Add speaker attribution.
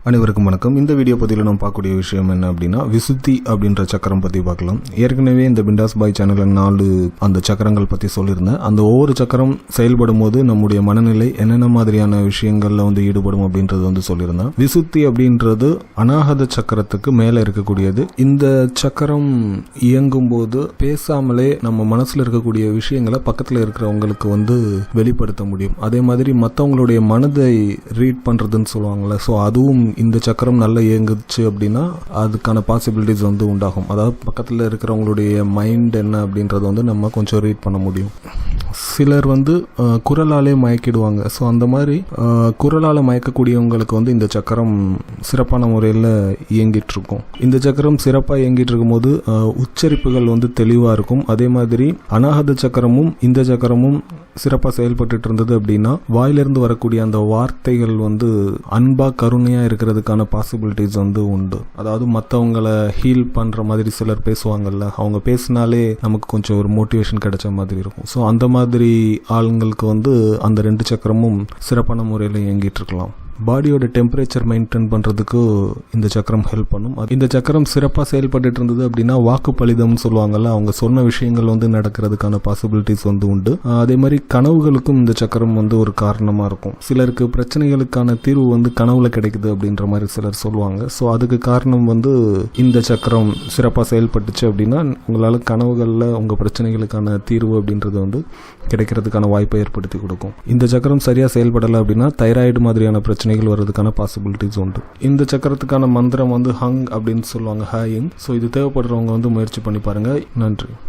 Speaker 1: அனைவருக்கும் வணக்கம். இந்த வீடியோ பதிவில் நம்ம பார்க்கக்கூடிய விஷயம் என்ன அப்படின்னா, விசுத்தி அப்படின்ற சக்கரம் பற்றி பார்க்கலாம். ஏற்கனவே இந்த பிண்டாஸ் பாய் சேனலில் 4 அந்த சக்கரங்கள் பற்றி சொல்லியிருந்தேன். அந்த ஒவ்வொரு சக்கரம் செயல்படும் போது நம்முடைய மனநிலை என்னென்ன மாதிரியான விஷயங்களில் ஈடுபடும் அப்படின்றது சொல்லியிருந்தேன். விசுத்தி அப்படின்றது அநாகத சக்கரத்துக்கு மேலே இருக்கக்கூடியது. இந்த சக்கரம் இயங்கும் போது பேசாமலே நம்ம மனசில் இருக்கக்கூடிய விஷயங்களை பக்கத்தில் இருக்கிறவங்களுக்கு வெளிப்படுத்த முடியும். அதே மாதிரி மற்றவங்களுடைய மனதை ரீட் பண்ணுறதுன்னு சொல்லுவாங்கள்ல, ஸோ அதுவும் இந்த சக்கரம் நல்லா இயங்குச்சு அப்படின்னா அதுக்கான பாசிபிலிட்டிஸ் உண்டாகும். அதாவது பக்கத்தில் இருக்கிறவங்களுடைய மைண்ட் என்ன அப்படின்றத நம்ம கொஞ்சம் ரீட் பண்ண முடியும். சிலர் குரலாலே மயக்கிடுவாங்க. ஸோ அந்த மாதிரி குரலால் மயக்கக்கூடியவங்களுக்கு இந்த சக்கரம் சிறப்பான முறையில் இயங்கிட்டு இருக்கும். இந்த சக்கரம் சிறப்பாக இயங்கிட்டு இருக்கும்போது உச்சரிப்புகள் தெளிவாக இருக்கும். அதே மாதிரி அநாகத சக்கரமும் இந்த சக்கரமும் சிறப்பாக செயல்பட்டு இருந்தது அப்படின்னா வாயிலிருந்து வரக்கூடிய அந்த வார்த்தைகள் அன்பா கருணையா இருக்கிறதுக்கான பாசிபிலிட்டிஸ் உண்டு. அதாவது மற்றவங்களை ஹீல் பண்ற மாதிரி சிலர் பேசுவாங்கல்ல, அவங்க பேசினாலே நமக்கு கொஞ்சம் ஒரு மோட்டிவேஷன் கிடைச்ச மாதிரி இருக்கும். ஸோ அந்த மாதிரி ஆளுங்களுக்கு அந்த 2 சக்கரமும் சிறப்பான முறையில் இயங்கிட்டு இருக்கலாம். பாடியோட டெம்பரேச்சர் மெயின்டைன் பண்ணுறதுக்கு இந்த சக்கரம் ஹெல்ப் பண்ணும். இந்த சக்கரம் சிறப்பாக செயல்பட்டு இருந்தது அப்படின்னா வாக்கு பலிதம்னு சொல்லுவாங்கல்ல, அவங்க சொன்ன விஷயங்கள் நடக்கிறதுக்கான பாசிபிலிட்டிஸ் உண்டு. அதே மாதிரி கனவுகளுக்கும் இந்த சக்கரம் ஒரு காரணமாக இருக்கும். சிலருக்கு பிரச்சனைகளுக்கான தீர்வு கனவுல கிடைக்குது அப்படின்ற மாதிரி சிலர் சொல்லுவாங்க. ஸோ அதுக்கு காரணம் இந்த சக்கரம் சிறப்பாக செயல்பட்டுச்சு அப்படின்னா உங்களால் கனவுகளில் உங்கள் பிரச்சனைகளுக்கான தீர்வு அப்படின்றது கிடைக்கிறதுக்கான வாய்ப்பை ஏற்படுத்தி கொடுக்கும். இந்த சக்கரம் சரியாக செயல்படலை அப்படின்னா தைராய்டு மாதிரியான பிரச்சனைகள் வர்றதுக்கான பாசிபிலிட்டிஸ் உண்டு. இந்த சக்கரத்துக்கான மந்திரம் ஹங் அப்படின்னு சொல்லுவாங்க, ஹாயிங். ஸோ இது தேவைப்படுறவங்க முயற்சி பண்ணி பாருங்க. நன்றி.